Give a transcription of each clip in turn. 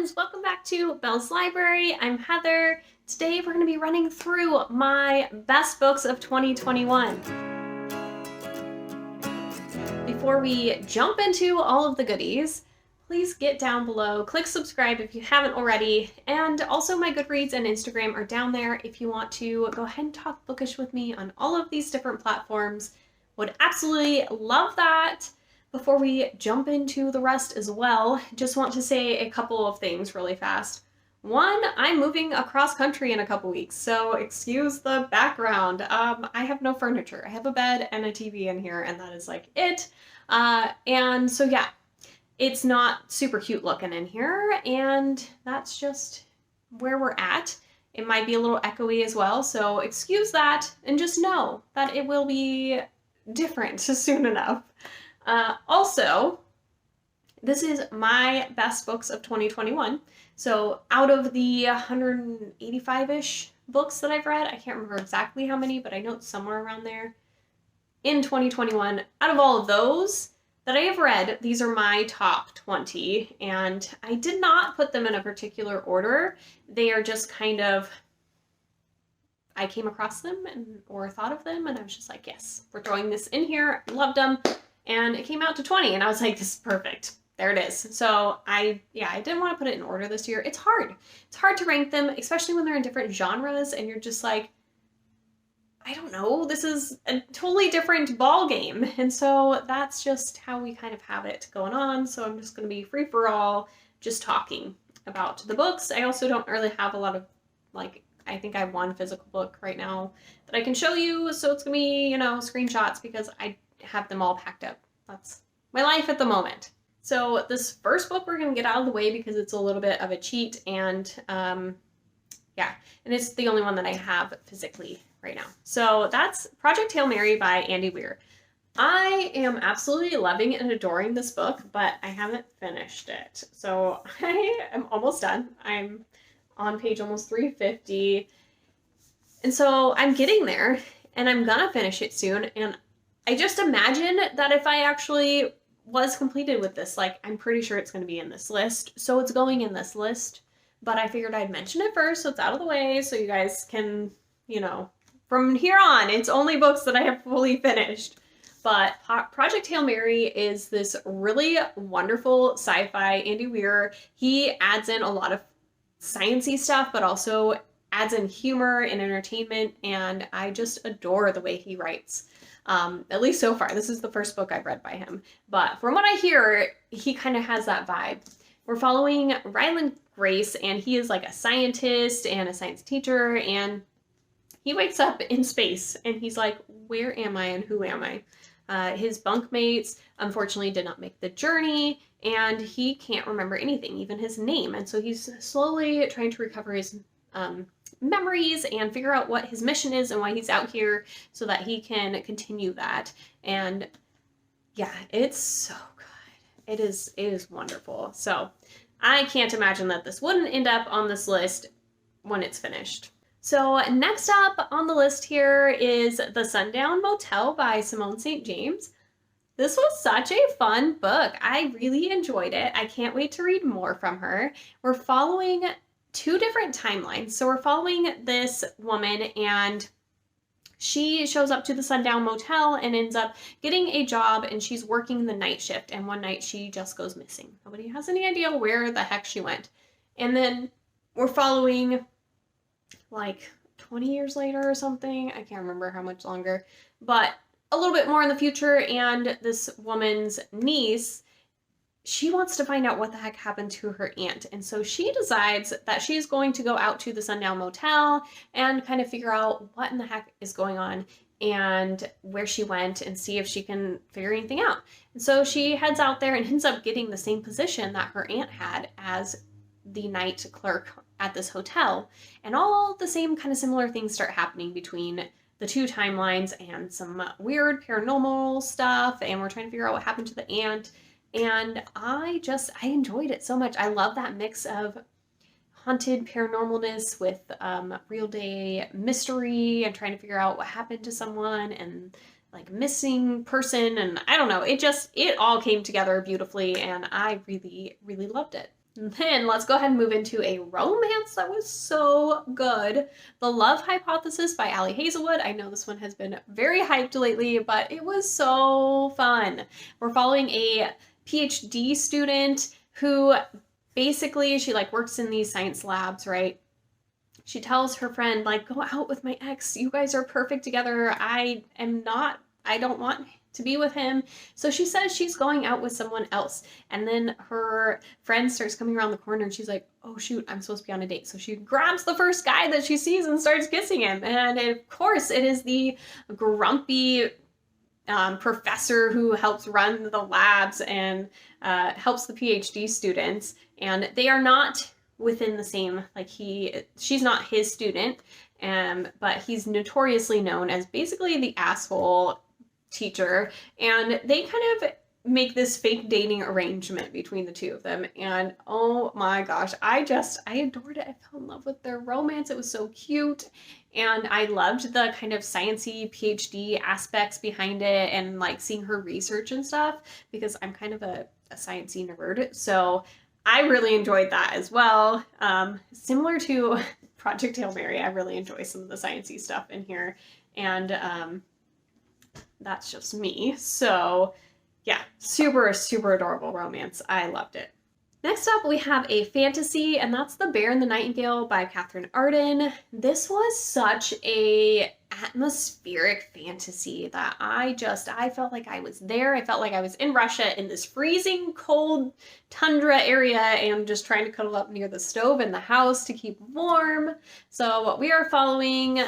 friends, welcome back to Belle's Library. I'm Heather. Today we're going to be running through my best books of 2021. Before we jump into all of the goodies, please get down below, click subscribe if you haven't already, and also my Goodreads and Instagram are down there if you want to go ahead and talk bookish with me on all of these different platforms. Would absolutely love that. Before we jump into the rest as well, just want to say a couple of things really fast. One, I'm moving across country in a couple weeks, so excuse the background. I have no furniture. I have a bed and a TV in here, and that is like it. And so yeah, it's not super cute looking in here, and that's just where we're at. It might be a little echoey as well, so excuse that, and just know that it will be different soon enough. Also, this is my best books of 2021. So out of the 185-ish books that I've read, I can't remember exactly how many, but I know it's somewhere around there, in 2021, out of all of those that I have read, these are my top 20, and I did not put them in a particular order. They are just kind of, I came across them or thought of them, and I was just like, yes, we're throwing this in here. Loved them. And it came out to 20, and I was like, this is perfect. There it is. So I didn't want to put it in order this year. It's hard. It's hard to rank them, especially when they're in different genres, and you're just like, I don't know, this is a totally different ball game. And so that's just how we kind of have it going on. So I'm just going to be free for all, just talking about the books. I also don't really have a lot of, like, I think I have one physical book right now that I can show you. So it's going to be, screenshots because I have them all packed up. That's my life at the moment. So this first book we're going to get out of the way because it's a little bit of a cheat, and and it's the only one that I have physically right now. So that's Project Hail Mary by Andy Weir. I am absolutely loving and adoring this book, but I haven't finished it. So I am almost done. I'm on page almost 350. And so I'm getting there, and I'm gonna finish it soon, and I just imagine that if I actually was completed with this, like, I'm pretty sure it's going to be in this list. So it's going in this list, but I figured I'd mention it first so it's out of the way so you guys can, from here on, it's only books that I have fully finished. But Project Hail Mary is this really wonderful sci-fi. Andy Weir, he adds in a lot of sciencey stuff, but also adds in humor and entertainment, and I just adore the way he writes. At least so far. This is the first book I've read by him. But from what I hear, he kind of has that vibe. We're following Ryland Grace, and he is like a scientist and a science teacher, and he wakes up in space, and he's like, where am I and who am I? His bunkmates, unfortunately, did not make the journey, and he can't remember anything, even his name. And so he's slowly trying to recover his memories and figure out what his mission is and why he's out here so that he can continue that. And yeah, it's so good. It is wonderful. So I can't imagine that this wouldn't end up on this list when it's finished. So next up on the list here is The Sundown Motel by Simone St. James. This was such a fun book. I really enjoyed it. I can't wait to read more from her. We're following two different timelines. So we're following this woman, and she shows up to the Sundown Motel and ends up getting a job, and she's working the night shift, and one night she just goes missing. Nobody has any idea where the heck she went. And then we're following like 20 years later or something. I can't remember how much longer, but a little bit more in the future, and this woman's niece, she wants to find out what the heck happened to her aunt. And so she decides that she's going to go out to the Sundown Motel and kind of figure out what in the heck is going on and where she went and see if she can figure anything out. And so she heads out there and ends up getting the same position that her aunt had as the night clerk at this hotel. And all the same kind of similar things start happening between the two timelines, and some weird paranormal stuff. And we're trying to figure out what happened to the aunt. And I enjoyed it so much. I love that mix of haunted paranormalness with real day mystery and trying to figure out what happened to someone and like missing person. And I don't know, it all came together beautifully, and I really, really loved it. Then let's go ahead and move into a romance that was so good. The Love Hypothesis by Ali Hazelwood. I know this one has been very hyped lately, but it was so fun. We're following a PhD student who basically, she like works in these science labs, right? She tells her friend, like, go out with my ex. You guys are perfect together. I don't want to be with him. So she says she's going out with someone else. And then her friend starts coming around the corner and she's like, oh shoot, I'm supposed to be on a date. So she grabs the first guy that she sees and starts kissing him. And of course, it is the grumpy professor who helps run the labs and helps the PhD students. And they are not within the same, like she's not his student, but he's notoriously known as basically the asshole teacher, and they kind of make this fake dating arrangement between the two of them, and oh my gosh, I adored it. I fell in love with their romance. It was so cute, and I loved the kind of sciencey PhD aspects behind it, and like seeing her research and stuff, because I'm kind of a sciencey nerd, so I really enjoyed that as well. Similar to Project Hail Mary, I really enjoy some of the sciencey stuff in here, and that's just me. So yeah, super, super adorable romance. I loved it. Next up, we have a fantasy, and that's The Bear and the Nightingale by Katherine Arden. This was such a atmospheric fantasy that I felt like I was there. I felt like I was in Russia in this freezing cold tundra area and just trying to cuddle up near the stove in the house to keep warm. So we are following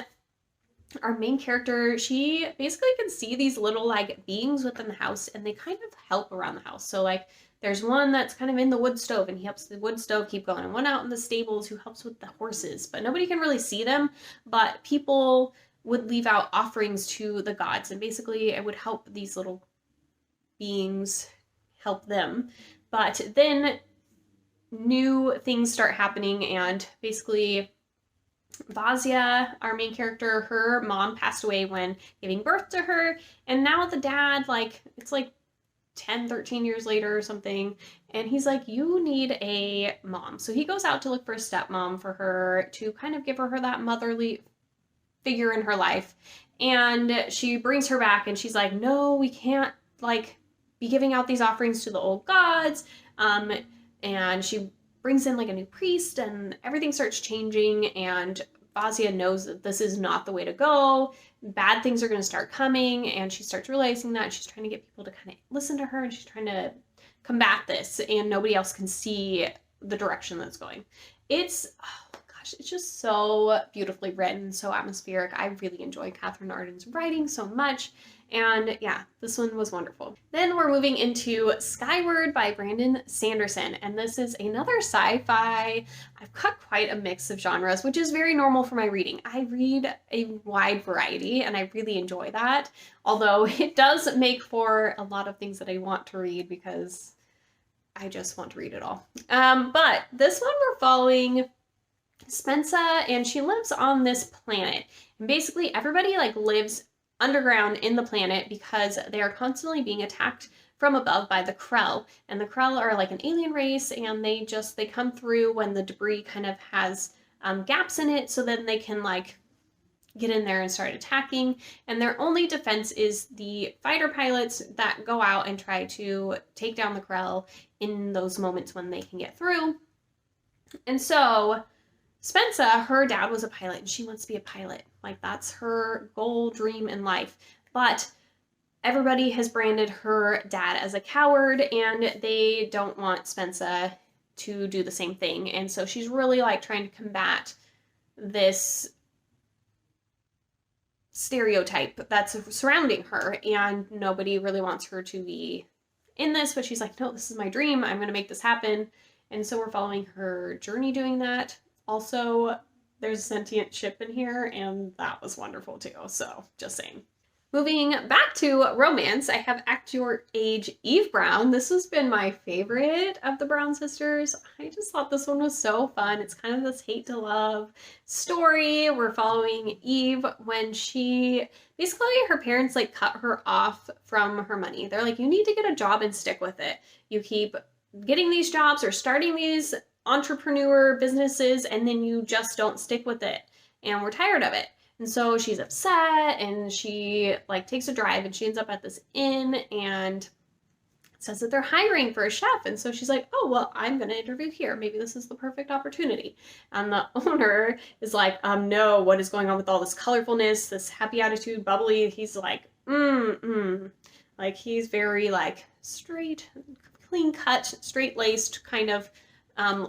our main character. She basically can see these little like beings within the house, and they kind of help around the house. So like there's one that's kind of in the wood stove and he helps the wood stove keep going, and one out in the stables who helps with the horses, but nobody can really see them, but people would leave out offerings to the gods, and basically it would help these little beings help them. But then new things start happening, and basically Vazia, our main character, her mom passed away when giving birth to her, and now the dad, like, it's like 10, 13 years later or something, and he's like, you need a mom. So he goes out to look for a stepmom for her to kind of give her that motherly figure in her life, and she brings her back, and she's like, no, we can't like be giving out these offerings to the old gods, and she brings in like a new priest, and everything starts changing, and Vazia knows that this is not the way to go. Bad things are going to start coming, and she starts realizing that. She's trying to get people to kind of listen to her, and she's trying to combat this, and nobody else can see the direction that's going. It's, oh gosh, it's just so beautifully written, so atmospheric. I really enjoy Katherine Arden's writing so much. And yeah, this one was wonderful. Then we're moving into Skyward by Brandon Sanderson. And this is another sci-fi. I've got quite a mix of genres, which is very normal for my reading. I read a wide variety and I really enjoy that. Although it does make for a lot of things that I want to read because I just want to read it all. But this one we're following Spensa, and she lives on this planet. And basically everybody like lives underground in the planet because they are constantly being attacked from above by the Krell. And the Krell are like an alien race, and they come through when the debris kind of has gaps in it, so then they can like get in there and start attacking. And their only defense is the fighter pilots that go out and try to take down the Krell in those moments when they can get through. And so Spensa, her dad was a pilot, and she wants to be a pilot. Like, that's her goal, dream in life. But everybody has branded her dad as a coward, and they don't want Spensa to do the same thing. And so she's really like trying to combat this stereotype that's surrounding her, and nobody really wants her to be in this, but she's like, no, this is my dream. I'm going to make this happen. And so we're following her journey doing that. Also, there's a sentient ship in here, and that was wonderful too, so just saying. Moving back to romance, I have Act Your Age Eve Brown. This has been my favorite of the Brown sisters. I just thought this one was so fun. It's kind of this hate to love story. We're following Eve when she, basically her parents like cut her off from her money. They're like, you need to get a job and stick with it. You keep getting these jobs or starting these entrepreneur businesses and then you just don't stick with it, and we're tired of it. And so she's upset, and she like takes a drive, and she ends up at this inn and says that they're hiring for a chef. And so she's like, oh, well, I'm going to interview here. Maybe this is the perfect opportunity. And the owner is like, no, what is going on with all this colorfulness, this happy attitude, bubbly? He's like, like he's very like straight, clean cut, straight laced kind of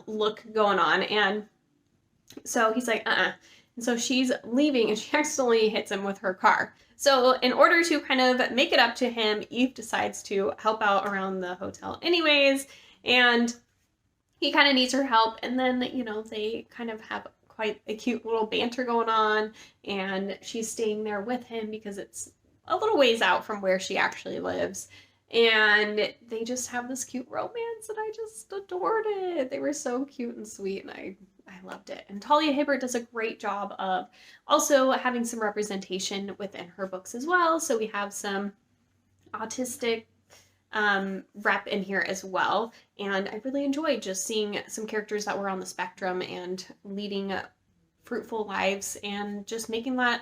look going on. And so he's like, And so she's leaving, and she accidentally hits him with her car. So in order to kind of make it up to him, Eve decides to help out around the hotel anyways, and he kind of needs her help. And then, you know, they kind of have quite a cute little banter going on, and she's staying there with him because it's a little ways out from where she actually lives. And they just have this cute romance, and I just adored it. They were so cute and sweet, and I loved it. And Talia Hibbert does a great job of also having some representation within her books as well. So we have some autistic rep in here as well. And I really enjoyed just seeing some characters that were on the spectrum and leading fruitful lives and just making that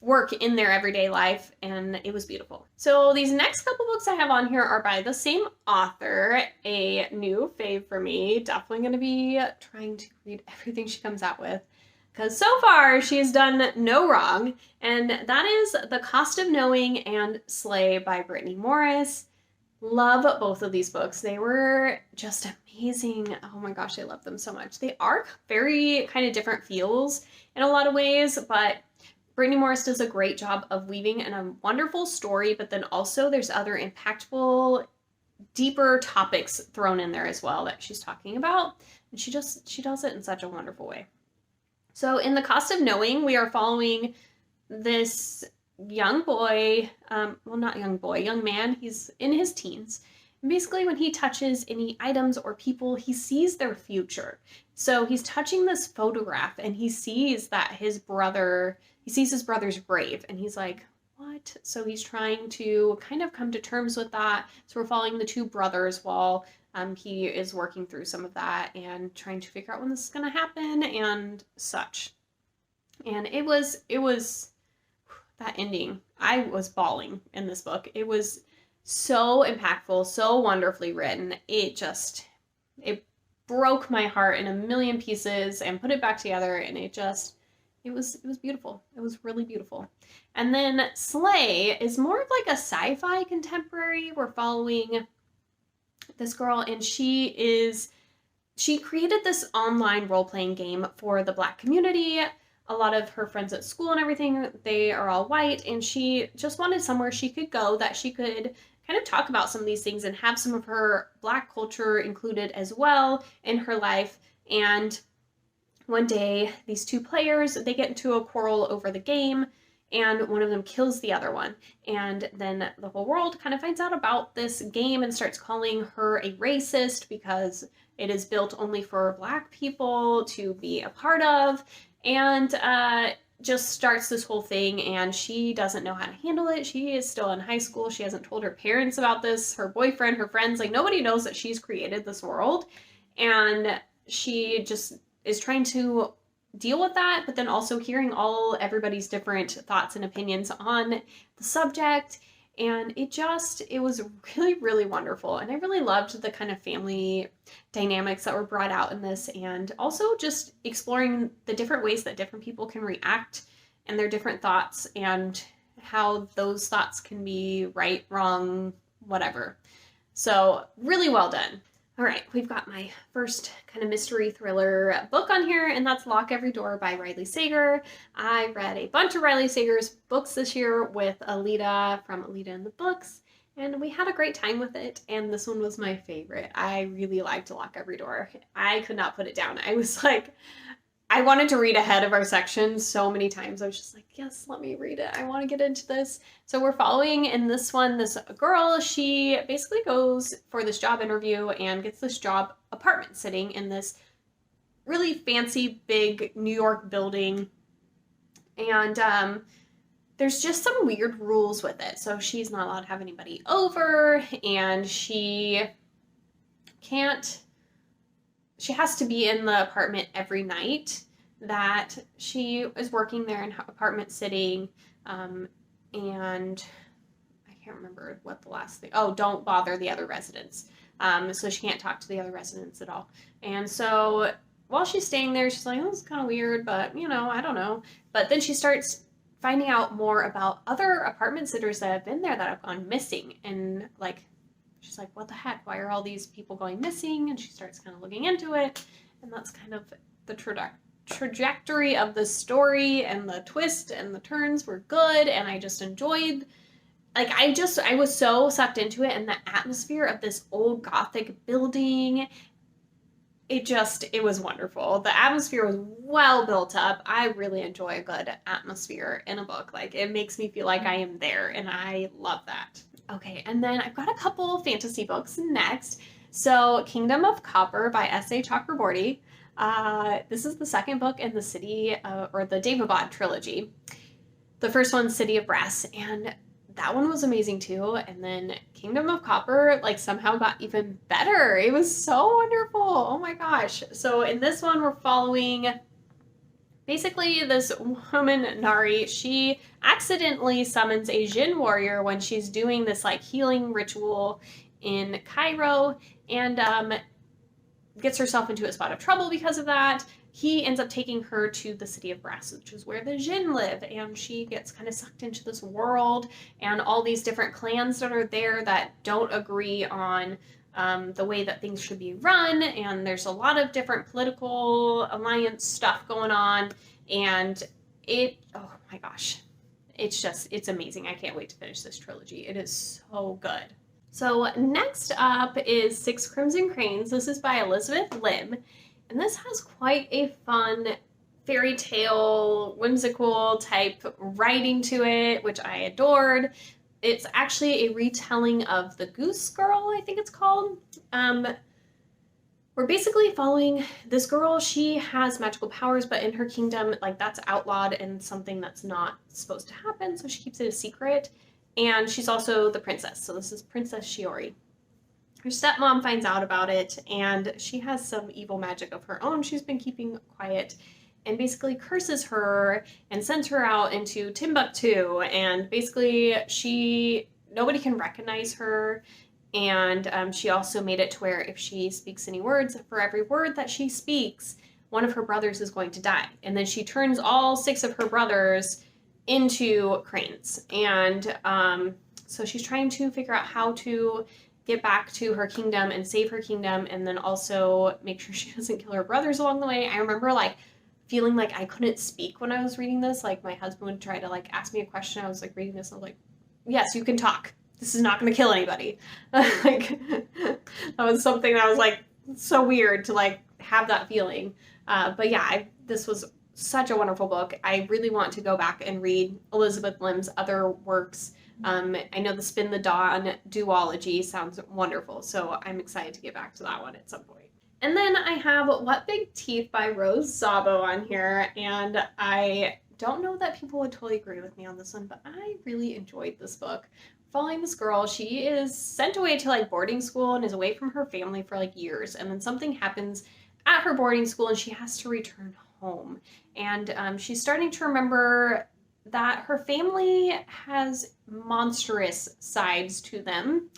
work in their everyday life, and it was beautiful. So these next couple books I have on here are by the same author, a new fave for me. Definitely going to be trying to read everything she comes out with, because so far she's done no wrong, and that is The Cost of Knowing and Slay by Brittany Morris. Love both of these books. They were just amazing. Oh my gosh, I love them so much. They are very kind of different feels in a lot of ways, but Brittany Morris does a great job of weaving in a wonderful story, but then also there's other impactful, deeper topics thrown in there as well that she's talking about. And she does it in such a wonderful way. So in The Cost of Knowing, we are following this young boy, well, not young boy, young man. He's in his teens. And basically when he touches any items or people, he sees their future. So he's touching this photograph, and he sees that his brother's grave, and he's like, what? So he's trying to kind of come to terms with that. So we're following the two brothers while he is working through some of that and trying to figure out when this is going to happen and such. And it was that ending. I was bawling in this book. It was so impactful, so wonderfully written. It broke my heart in a million pieces and put it back together, and it was beautiful. It was really beautiful. And then Slay is more of like a sci-fi contemporary. We're following this girl, and she created this online role-playing game for the Black community. A lot of her friends at school and everything, they are all white, and she just wanted somewhere she could go that she could kind of talk about some of these things and have some of her Black culture included as well in her life. And one day, these two players, they get into a quarrel over the game, and one of them kills the other one. And then the whole world kind of finds out about this game and starts calling her a racist because it is built only for Black people to be a part of. And just starts this whole thing, and she doesn't know how to handle it. She is still in high school. She hasn't told her parents about this, her boyfriend, her friends. Like, nobody knows that she's created this world. And she just is trying to deal with that, but then also hearing everybody's different thoughts and opinions on the subject. And it was really, really wonderful. And I really loved the kind of family dynamics that were brought out in this, and also just exploring the different ways that different people can react and their different thoughts, and how those thoughts can be right, wrong, whatever. So really well done. All right, we've got my first kind of mystery thriller book on here, and that's Lock Every Door by Riley Sager. I read a bunch of Riley Sager's books this year with Alita from Alita in the Books, and we had a great time with it, and this one was my favorite. I really liked Lock Every Door. I could not put it down. I was like, I wanted to read ahead of our section so many times. I was just like, yes, let me read it. I want to get into this. So we're following in this one, this girl, she basically goes for this job interview and gets this job apartment sitting in this really fancy, big New York building. And there's just some weird rules with it. So she's not allowed to have anybody over, and she she has to be in the apartment every night that she is working there in apartment sitting. And I can't remember what the last thing. Oh, don't bother the other residents. So she can't talk to the other residents at all. And so while she's staying there, she's like, oh, it's kind of weird, but I don't know. But then she starts finding out more about other apartment sitters that have been there that have gone missing. And like, she's like, what the heck? Why are all these people going missing? And she starts kind of looking into it. And that's kind of the trajectory of the story, and the twist and the turns were good. And I just enjoyed, like, I was so sucked into it, and the atmosphere of this old Gothic building, it was wonderful. The atmosphere was well built up. I really enjoy a good atmosphere in a book. Like, it makes me feel like I am there, and I love that. Okay, and then I've got a couple fantasy books next. So, Kingdom of Copper by S.A. Chakraborty. This is the second book in the the Daevabad trilogy. The first one's City of Brass, and that one was amazing too. And then Kingdom of Copper, like, somehow got even better. It was so wonderful. Oh my gosh. So in this one, we're following basically this woman, Nari. She accidentally summons a Jinn warrior when she's doing this like healing ritual in Cairo, and gets herself into a spot of trouble because of that. He ends up taking her to the City of Brass, which is where the Jinn live, and she gets kind of sucked into this world and all these different clans that are there that don't agree on the way that things should be run, and there's a lot of different political alliance stuff going on, and oh my gosh, it's amazing. I can't wait to finish this trilogy. It is so good. So next up is Six Crimson Cranes. This is by Elizabeth Lim. And this has quite a fun fairy tale, whimsical type writing to it, which I adored. It's actually a retelling of The Goose Girl, I think it's called. We're basically following this girl. She has magical powers, but in her kingdom, like, that's outlawed and something that's not supposed to happen, so she keeps it a secret. And she's also the princess, so this is Princess Shiori. Her stepmom finds out about it, and she has some evil magic of her own she's been keeping quiet, and basically curses her and sends her out into Timbuktu, and basically nobody can recognize her, and she also made it to where if she speaks any words, for every word that she speaks, one of her brothers is going to die, and then she turns all 6 of her brothers into cranes, and so she's trying to figure out how to get back to her kingdom and save her kingdom, and then also make sure she doesn't kill her brothers along the way. I remember like feeling like I couldn't speak when I was reading this. Like, my husband would try to like ask me a question. I was like reading this, and I was like, yes, you can talk. This is not going to kill anybody. Like, that was something that was like so weird to like have that feeling. But yeah, this was such a wonderful book. I really want to go back and read Elizabeth Lim's other works. I know the Spin the Dawn duology sounds wonderful, so I'm excited to get back to that one at some point. And then I have What Big Teeth by Rose Szabo on here, and I don't know that people would totally agree with me on this one, but I really enjoyed this book. Following this girl, she is sent away to like boarding school and is away from her family for like years, and then something happens at her boarding school and she has to return home. And she's starting to remember that her family has monstrous sides to them,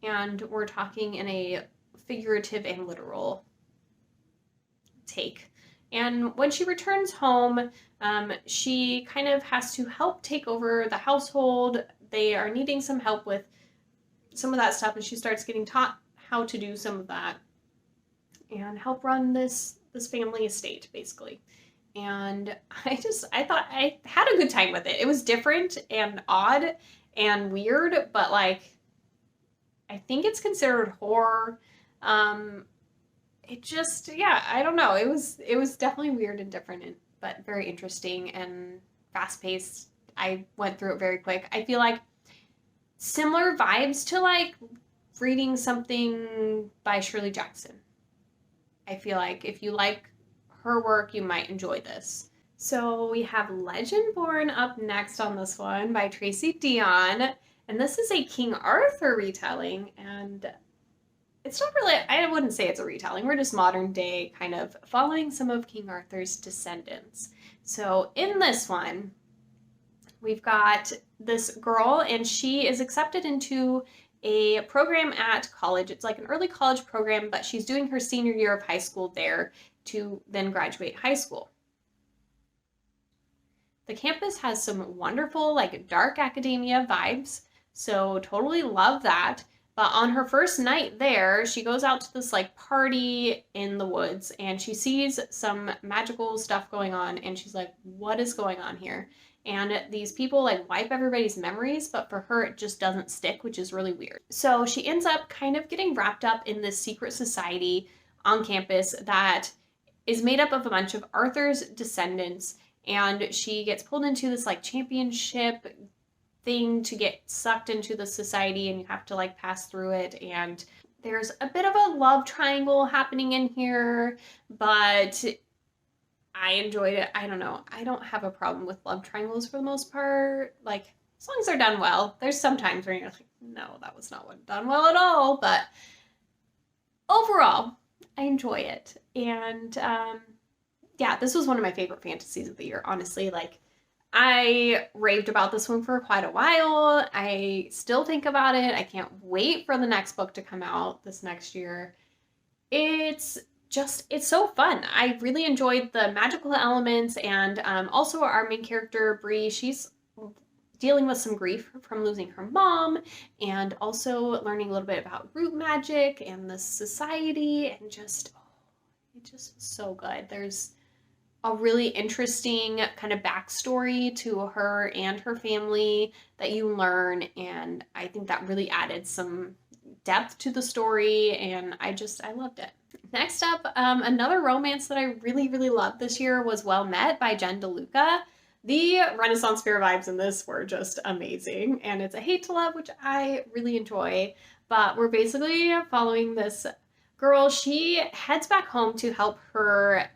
and we're talking in a figurative and literal take. And when she returns home, she kind of has to help take over the household. They are needing some help with some of that stuff, and she starts getting taught how to do some of that and help run this family estate, basically. And I thought I had a good time with it. It was different and odd and weird, but like, I think it's considered horror. I don't know. It was definitely weird and different, but very interesting and fast-paced. I went through it very quick. I feel like similar vibes to like reading something by Shirley Jackson. I feel like if you like her work, you might enjoy this. So we have Legendborn up next on this one by Tracy Deonn, and this is a King Arthur retelling, and it's not really, I wouldn't say it's a retelling. We're just modern day kind of following some of King Arthur's descendants. So in this one, we've got this girl, and she is accepted into a program at college. It's like an early college program, but she's doing her senior year of high school there to then graduate high school. The campus has some wonderful, like, dark academia vibes, so totally love that. But on her first night there, she goes out to this like party in the woods, and she sees some magical stuff going on, and she's like, what is going on here? And these people like wipe everybody's memories, but for her it just doesn't stick, which is really weird. So she ends up kind of getting wrapped up in this secret society on campus that is made up of a bunch of Arthur's descendants, and she gets pulled into this like championship thing to get sucked into the society, and you have to like pass through it, and there's a bit of a love triangle happening in here, but I enjoyed it. I don't know. I don't have a problem with love triangles for the most part. Like, as long as they're done well. There's some times where you're like, no, that was not done well at all, but overall, I enjoy it. And yeah, this was one of my favorite fantasies of the year, honestly. Like, I raved about this one for quite a while. I still think about it. I can't wait for the next book to come out this next year. It's so fun. I really enjoyed the magical elements, and also our main character, Bree, she's dealing with some grief from losing her mom, and also learning a little bit about root magic and the society, and just, it just was so good. There's a really interesting kind of backstory to her and her family that you learn, and I think that really added some depth to the story, and I loved it. Next up, another romance that I really, really loved this year was Well Met by Jen DeLuca. The Renaissance fair vibes in this were just amazing, and it's a hate to love, which I really enjoy, but we're basically following this girl. She heads back home to help her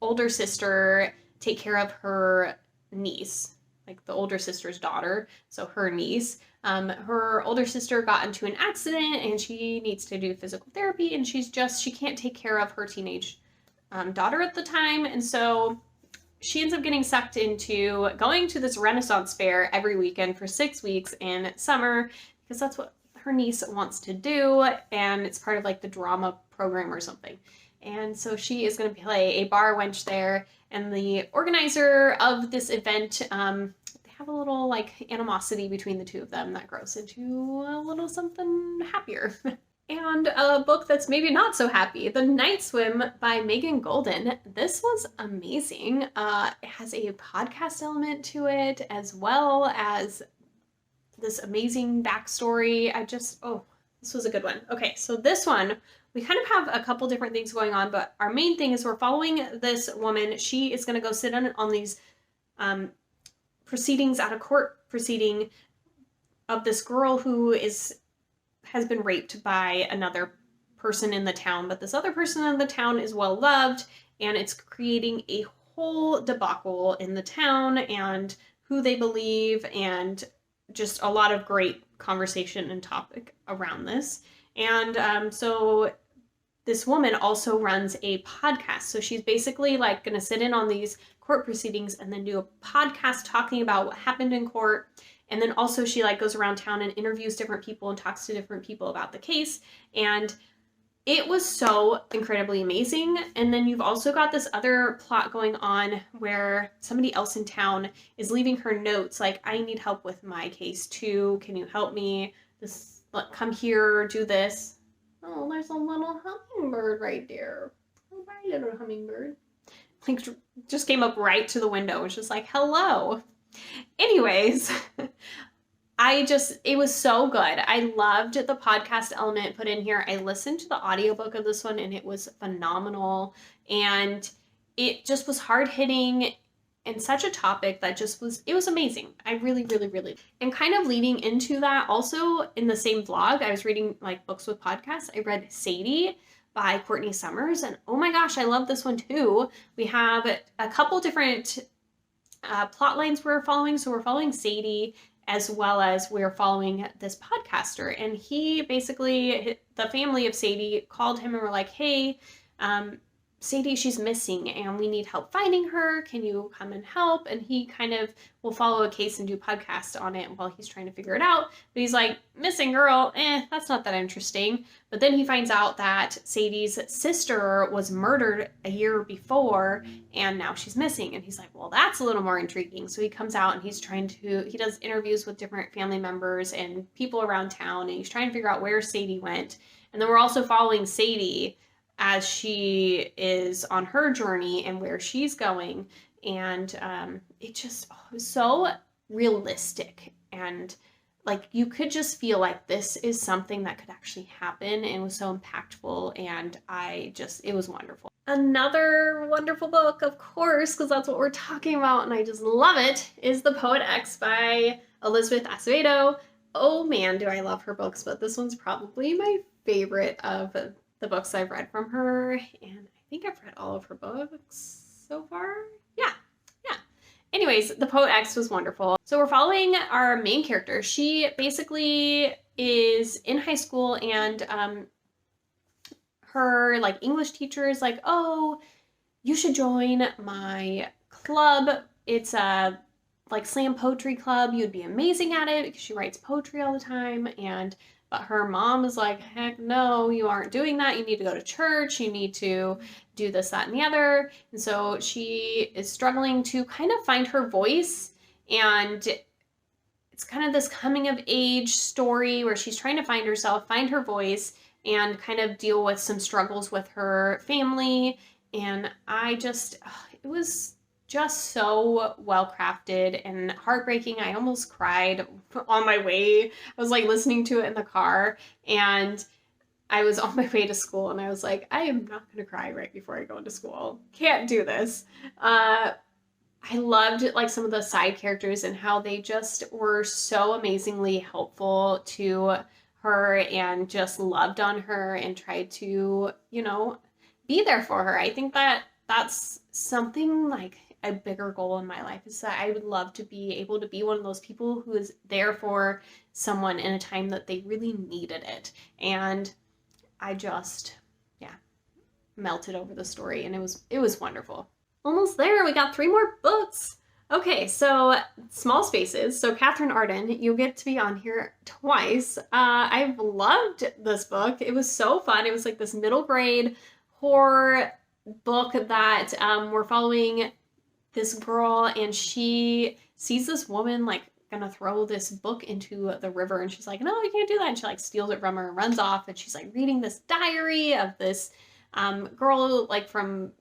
older sister take care of her niece, like the older sister's daughter, so her niece. Her older sister got into an accident, and she needs to do physical therapy, and she can't take care of her teenage daughter at the time, and so she ends up getting sucked into going to this Renaissance fair every weekend for 6 weeks in summer, because that's what her niece wants to do, and it's part of like the drama program or something. And so she is going to play a bar wench there, and the organizer of this event, they have a little like animosity between the two of them that grows into a little something happier. And a book that's maybe not so happy, The Night Swim by Megan Golden. This was amazing. It has a podcast element to it, as well as this amazing backstory. This was a good one. Okay, so this one, we kind of have a couple different things going on, but our main thing is we're following this woman. She is going to go sit on these proceedings at a court proceeding of this girl who has been raped by another person in the town, but this other person in the town is well loved, and it's creating a whole debacle in the town and who they believe, and just a lot of great conversation and topic around this. And so this woman also runs a podcast. So she's basically like going to sit in on these court proceedings and then do a podcast talking about what happened in court. And then also she like goes around town and interviews different people and talks to different people about the case. And it was so incredibly amazing. And then you've also got this other plot going on where somebody else in town is leaving her notes like, I need help with my case too. Can you help me? Come here, do this. Oh, there's a little hummingbird right there. Oh, my little hummingbird. Like, just came up right to the window. It's just like, hello. Anyways, it was so good. I loved the podcast element put in here. I listened to the audiobook of this one, and it was phenomenal. And it just was hard hitting and such a topic that it was amazing. I really, really, really. And kind of leading into that, also in the same vlog, I was reading like books with podcasts. I read Sadie by Courtney Summers, and oh my gosh, I love this one too. We have a couple different plot lines we're following. So we're following Sadie as well as we're following this podcaster. And he basically, the family of Sadie called him and were like, hey, Sadie, she's missing and we need help finding her. Can you come and help? And he kind of will follow a case and do podcasts on it while he's trying to figure it out. But he's like, missing girl, that's not that interesting. But then he finds out that Sadie's sister was murdered a year before and now she's missing. And he's like, well, that's a little more intriguing. So he comes out and he does interviews with different family members and people around town, and he's trying to figure out where Sadie went. And then we're also following Sadie as she is on her journey and where she's going. And it just was so realistic, and like you could just feel like this is something that could actually happen, and it was so impactful, and it was wonderful. Another wonderful book, of course, because that's what we're talking about and I just love it, is The Poet X by Elizabeth Acevedo. Oh man, do I love her books, but this one's probably my favorite of the books I've read from her, and I think I've read all of her books so far. Yeah. Anyways, The Poet X was wonderful. So we're following our main character. She basically is in high school, and her like English teacher is like, oh, you should join my club. It's a like slam poetry club. You'd be amazing at it because she writes poetry all the time. But her mom is like, heck no, you aren't doing that. You need to go to church. You need to do this, that, and the other. And so she is struggling to kind of find her voice. And it's kind of this coming of age story where she's trying to find herself, find her voice, and kind of deal with some struggles with her family. And it was just so well crafted and heartbreaking. I almost cried on my way. I was like listening to it in the car, and I was on my way to school, and I was like, I am not going to cry right before I go into school. Can't do this. I loved like some of the side characters and how they just were so amazingly helpful to her and just loved on her and tried to, be there for her. I think that's something like a bigger goal in my life, is that I would love to be able to be one of those people who is there for someone in a time that they really needed it. And I just, melted over the story, and it was wonderful. Almost there. We got 3 more books. Okay, so Small Spaces. So Catherine Arden, you get to be on here twice. I've loved this book. It was so fun. It was like this middle grade horror book that we're following this girl, and she sees this woman like gonna throw this book into the river, and she's like, no, you can't do that, and she like steals it from her and runs off, and she's like reading this diary of this girl like from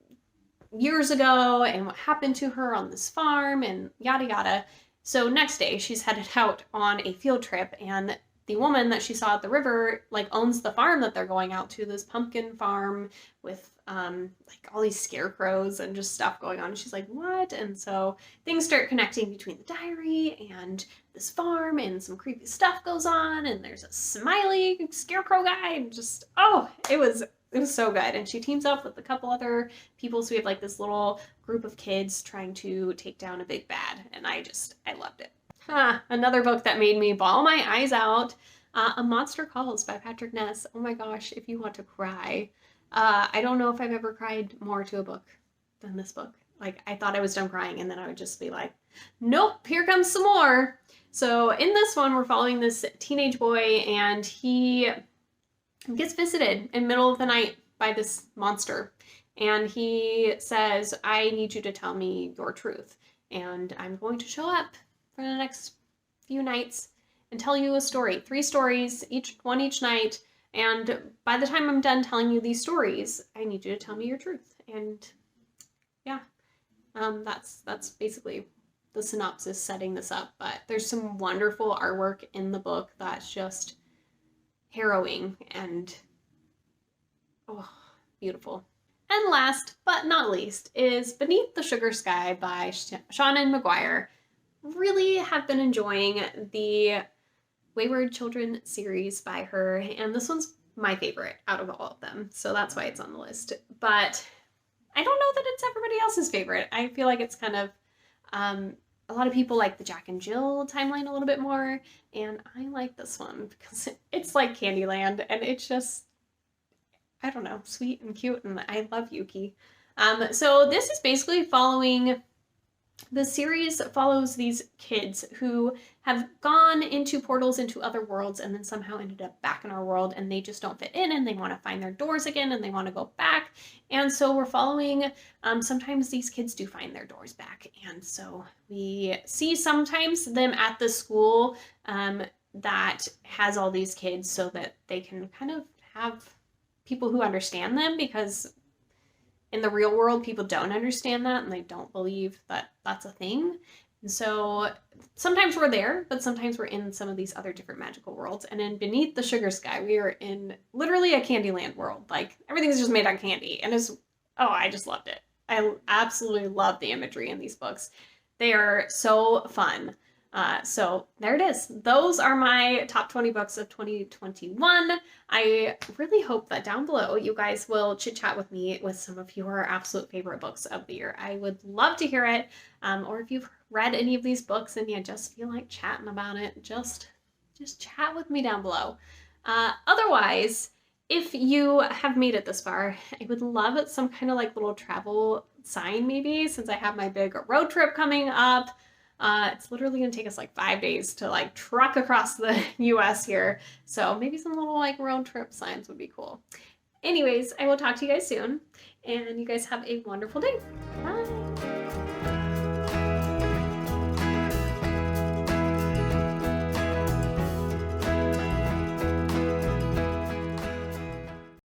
years ago and what happened to her on this farm and yada yada. So next day she's headed out on a field trip, and the woman that she saw at the river like owns the farm that they're going out to, this pumpkin farm with like all these scarecrows and just stuff going on. And she's like, what? And so things start connecting between the diary and this farm, and some creepy stuff goes on, and there's a smiley scarecrow guy, and just, it was so good. And she teams up with a couple other people, so we have like this little group of kids trying to take down a big bad, and I loved it. Another book that made me bawl my eyes out, A Monster Calls by Patrick Ness. Oh my gosh, if you want to cry. I don't know if I've ever cried more to a book than this book. Like, I thought I was done crying, and then I would just be like, nope, here comes some more. So in this one, we're following this teenage boy, and he gets visited in the middle of the night by this monster. And he says, I need you to tell me your truth. And I'm going to show up for the next few nights and tell you a story. 3 stories, each night. And by the time I'm done telling you these stories, I need you to tell me your truth. And yeah, that's basically the synopsis setting this up. But there's some wonderful artwork in the book that's just harrowing and beautiful. And last but not least is Beneath the Sugar Sky by Seanan McGuire. Really have been enjoying the Wayward Children series by her, and this one's my favorite out of all of them, so that's why it's on the list. But I don't know that it's everybody else's favorite. I feel like it's kind of a lot of people like the Jack and Jill timeline a little bit more, and I like this one because it's like Candyland, and it's just, I don't know, sweet and cute, and I love Yuki. So this is basically following, the series follows these kids who have gone into portals into other worlds and then somehow ended up back in our world, and they just don't fit in and they want to find their doors again and they want to go back. And so we're following, sometimes these kids do find their doors back. And so we see sometimes them at the school that has all these kids so that they can kind of have people who understand them, because in the real world, people don't understand that and they don't believe that that's a thing. And so sometimes we're there, but sometimes we're in some of these other different magical worlds. And in Beneath the Sugar Sky, we are in literally a Candyland world. Like, everything's just made on candy. And it's, oh, I just loved it. I absolutely love the imagery in these books. They are so fun. So there it is. Those are my top 20 books of 2021. I really hope that down below you guys will chit chat with me with some of your absolute favorite books of the year. I would love to hear it. Or if you've read any of these books and you just feel like chatting about it, just chat with me down below. Otherwise, if you have made it this far, I would love some kind of like little travel sign maybe, since I have my big road trip coming up. It's literally gonna take us like 5 days to like truck across the US here. So maybe some little like road trip signs would be cool. Anyways, I will talk to you guys soon, and you guys have a wonderful day. Bye.